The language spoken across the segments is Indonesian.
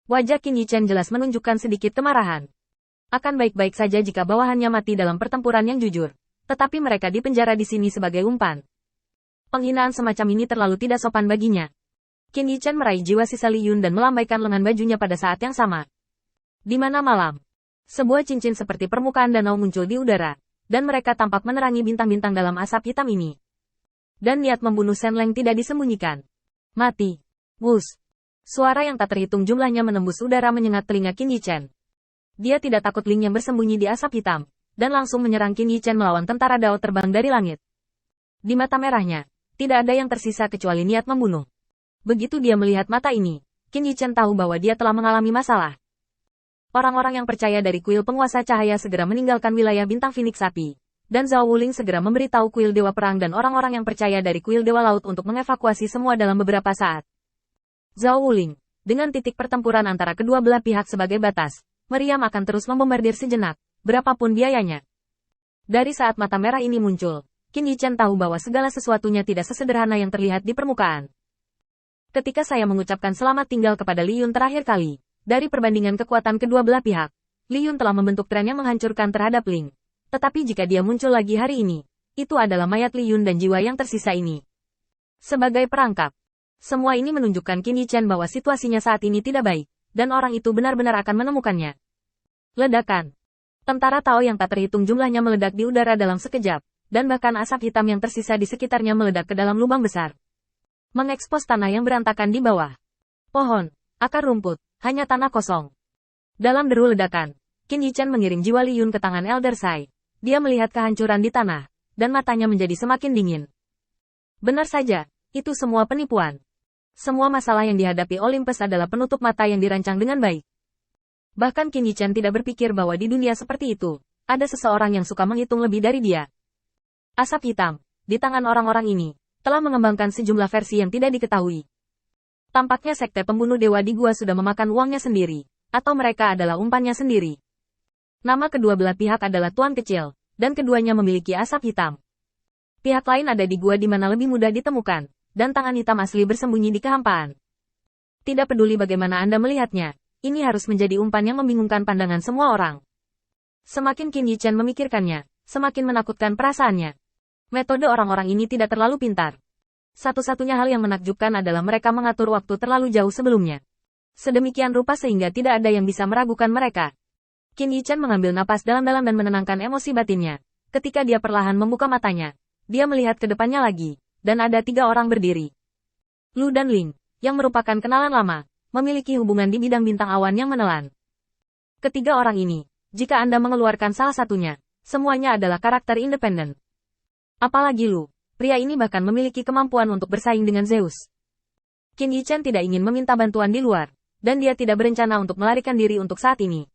Wajah Qin Yichen jelas menunjukkan sedikit kemarahan. Akan baik-baik saja jika bawahannya mati dalam pertempuran yang jujur. Tetapi mereka dipenjara di sini sebagai umpan. Penghinaan semacam ini terlalu tidak sopan baginya. Qin Yichen meraih jiwa sisa Li Yun dan melambaikan lengan bajunya pada saat yang sama. Di mana malam, sebuah cincin seperti permukaan danau muncul di udara, dan mereka tampak menerangi bintang-bintang dalam asap hitam ini. Dan niat membunuh Shen Leng tidak disembunyikan. Mati. Wus. Suara yang tak terhitung jumlahnya menembus udara menyengat telinga Qin Yichen. Dia tidak takut Ling yang bersembunyi di asap hitam, dan langsung menyerang Qin Yichen melawan tentara Dao terbang dari langit. Di mata merahnya, tidak ada yang tersisa kecuali niat membunuh. Begitu dia melihat mata ini, Qin Yichen tahu bahwa dia telah mengalami masalah. Orang-orang yang percaya dari kuil penguasa cahaya segera meninggalkan wilayah bintang Phoenix Api. Dan Zhao Wuling segera memberitahu kuil Dewa Perang dan orang-orang yang percaya dari kuil Dewa Laut untuk mengevakuasi semua dalam beberapa saat. Zhao Wuling, dengan titik pertempuran antara kedua belah pihak sebagai batas, meriam akan terus membombardir sejenak, berapapun biayanya. Dari saat mata merah ini muncul, Qin Yichen tahu bahwa segala sesuatunya tidak sesederhana yang terlihat di permukaan. Ketika saya mengucapkan selamat tinggal kepada Li Yun terakhir kali, dari perbandingan kekuatan kedua belah pihak, Li Yun telah membentuk tren yang menghancurkan terhadap Ling. Tetapi jika dia muncul lagi hari ini, itu adalah mayat Li Yun dan jiwa yang tersisa ini. Sebagai perangkap, semua ini menunjukkan Qin Yichen bahwa situasinya saat ini tidak baik, dan orang itu benar-benar akan menemukannya. Ledakan. Tentara Tao yang tak terhitung jumlahnya meledak di udara dalam sekejap, dan bahkan asap hitam yang tersisa di sekitarnya meledak ke dalam lubang besar. Mengekspos tanah yang berantakan di bawah. Pohon, akar rumput, hanya tanah kosong. Dalam deru ledakan, Qin Yichen mengirim jiwa Li Yun ke tangan Elder Sai. Dia melihat kehancuran di tanah, dan matanya menjadi semakin dingin. Benar saja, itu semua penipuan. Semua masalah yang dihadapi Olympus adalah penutup mata yang dirancang dengan baik. Bahkan Qin Yichen tidak berpikir bahwa di dunia seperti itu, ada seseorang yang suka menghitung lebih dari dia. Asap hitam, di tangan orang-orang ini, telah mengembangkan sejumlah versi yang tidak diketahui. Tampaknya sekte pembunuh dewa di gua sudah memakan uangnya sendiri, atau mereka adalah umpannya sendiri. Nama kedua belah pihak adalah Tuan Kecil, dan keduanya memiliki asap hitam. Pihak lain ada di gua di mana lebih mudah ditemukan, dan tangan hitam asli bersembunyi di kehampaan. Tidak peduli bagaimana Anda melihatnya, ini harus menjadi umpan yang membingungkan pandangan semua orang. Semakin Qin Yichen memikirkannya, semakin menakutkan perasaannya. Metode orang-orang ini tidak terlalu pintar. Satu-satunya hal yang menakjubkan adalah mereka mengatur waktu terlalu jauh sebelumnya. Sedemikian rupa sehingga tidak ada yang bisa meragukan mereka. Qin Yichen mengambil napas dalam-dalam dan menenangkan emosi batinnya. Ketika dia perlahan membuka matanya, dia melihat ke depannya lagi, dan ada 3 orang berdiri. Lu dan Ling, yang merupakan kenalan lama, memiliki hubungan di bidang bintang awan yang menelan. Ketiga orang ini, jika Anda mengeluarkan salah satunya, semuanya adalah karakter independen. Apalagi Lu, pria ini bahkan memiliki kemampuan untuk bersaing dengan Zeus. Qin Yichen tidak ingin meminta bantuan di luar, dan dia tidak berencana untuk melarikan diri untuk saat ini.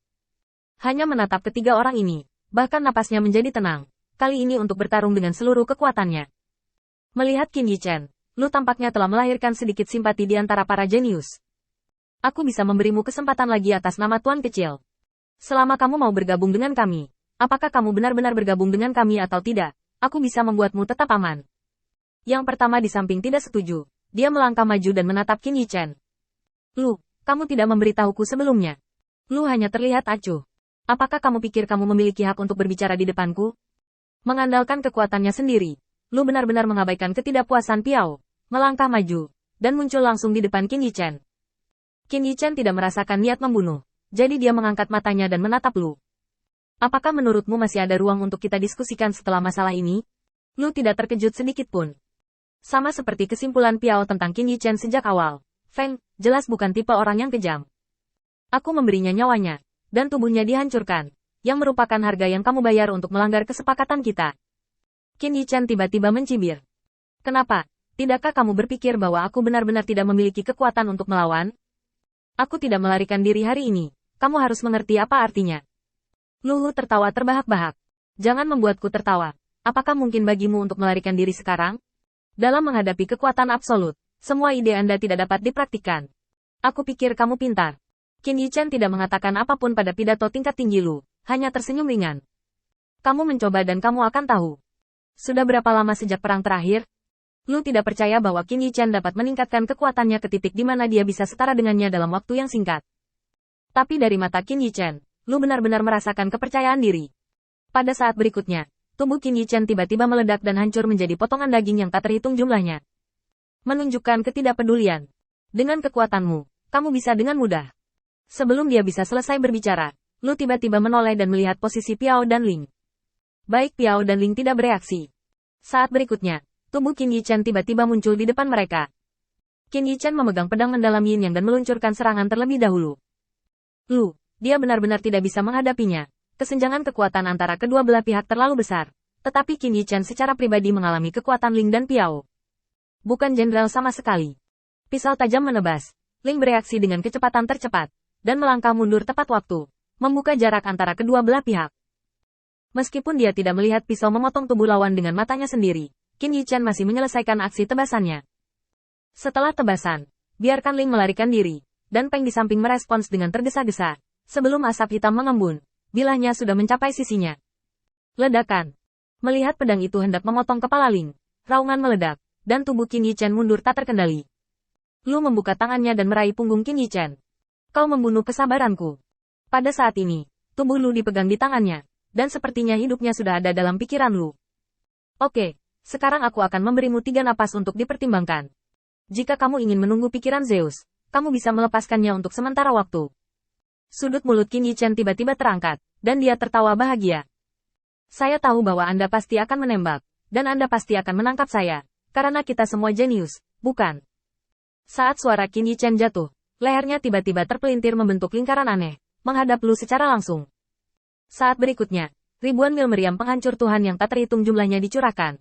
Hanya menatap ketiga orang ini, bahkan napasnya menjadi tenang, kali ini untuk bertarung dengan seluruh kekuatannya. Melihat Qin Yichen, Lu tampaknya telah melahirkan sedikit simpati di antara para jenius. Aku bisa memberimu kesempatan lagi atas nama Tuan Kecil. Selama kamu mau bergabung dengan kami, apakah kamu benar-benar bergabung dengan kami atau tidak, aku bisa membuatmu tetap aman. Yang pertama di samping tidak setuju, dia melangkah maju dan menatap Qin Yichen. Lu, kamu tidak memberitahuku sebelumnya. Lu hanya terlihat acuh. Apakah kamu pikir kamu memiliki hak untuk berbicara di depanku? Mengandalkan kekuatannya sendiri, Lu benar-benar mengabaikan ketidakpuasan Piao, melangkah maju, dan muncul langsung di depan Qin Yichen. Qin Yichen tidak merasakan niat membunuh, jadi dia mengangkat matanya dan menatap Lu. Apakah menurutmu masih ada ruang untuk kita diskusikan setelah masalah ini? Lu tidak terkejut sedikit pun. Sama seperti kesimpulan Piao tentang Qin Yichen sejak awal, Feng, jelas bukan tipe orang yang kejam. Aku memberinya nyawanya, dan tubuhnya dihancurkan, yang merupakan harga yang kamu bayar untuk melanggar kesepakatan kita. Qin Yichen tiba-tiba mencibir. Kenapa? Tidakkah kamu berpikir bahwa aku benar-benar tidak memiliki kekuatan untuk melawan? Aku tidak melarikan diri hari ini, kamu harus mengerti apa artinya. Luhu tertawa terbahak-bahak. Jangan membuatku tertawa. Apakah mungkin bagimu untuk melarikan diri sekarang? Dalam menghadapi kekuatan absolut, semua ide Anda tidak dapat dipraktikkan. Aku pikir kamu pintar. Qin Yichen tidak mengatakan apapun pada pidato tingkat tinggi Lu, hanya tersenyum ringan. Kamu mencoba dan kamu akan tahu. Sudah berapa lama sejak perang terakhir? Lu tidak percaya bahwa Qin Yichen dapat meningkatkan kekuatannya ke titik di mana dia bisa setara dengannya dalam waktu yang singkat. Tapi dari mata Qin Yichen, Lu benar-benar merasakan kepercayaan diri. Pada saat berikutnya, tubuh Qin Yichen tiba-tiba meledak dan hancur menjadi potongan daging yang tak terhitung jumlahnya. Menunjukkan ketidakpedulian. Dengan kekuatanmu, kamu bisa dengan mudah. Sebelum dia bisa selesai berbicara, Lu tiba-tiba menoleh dan melihat posisi Piao dan Ling. Baik Piao dan Ling tidak bereaksi. Saat berikutnya, tubuh Qin Yichen tiba-tiba muncul di depan mereka. Qin Yichen memegang pedang mendalam Yin Yang dan meluncurkan serangan terlebih dahulu. Lu, dia benar-benar tidak bisa menghadapinya. Kesenjangan kekuatan antara kedua belah pihak terlalu besar. Tetapi Qin Yichen secara pribadi mengalami kekuatan Ling dan Piao. Bukan jenderal sama sekali. Pisau tajam menebas. Ling bereaksi dengan kecepatan tercepat. Dan melangkah mundur tepat waktu. Membuka jarak antara kedua belah pihak. Meskipun dia tidak melihat pisau memotong tubuh lawan dengan matanya sendiri, Qin Yichen masih menyelesaikan aksi tebasannya. Setelah tebasan, biarkan Ling melarikan diri. Dan Peng di samping merespons dengan tergesa-gesa. Sebelum asap hitam mengembun, bilahnya sudah mencapai sisinya. Ledakan. Melihat pedang itu hendak memotong kepala Ling, raungan meledak, dan tubuh Qin Yichen mundur tak terkendali. Lu membuka tangannya dan meraih punggung Qin Yichen. Kau membunuh kesabaranku. Pada saat ini, tubuh Lu dipegang di tangannya, dan sepertinya hidupnya sudah ada dalam pikiran Lu. Oke, sekarang aku akan memberimu 3 napas untuk dipertimbangkan. Jika kamu ingin menunggu pikiran Zeus, kamu bisa melepaskannya untuk sementara waktu. Sudut mulut Qin Yichen tiba-tiba terangkat, dan dia tertawa bahagia. Saya tahu bahwa Anda pasti akan menembak, dan Anda pasti akan menangkap saya, karena kita semua jenius, bukan? Saat suara Qin Yichen jatuh, lehernya tiba-tiba terpelintir membentuk lingkaran aneh, menghadap Lu secara langsung. Saat berikutnya, ribuan mil meriam penghancur Tuhan yang tak terhitung jumlahnya dicurahkan,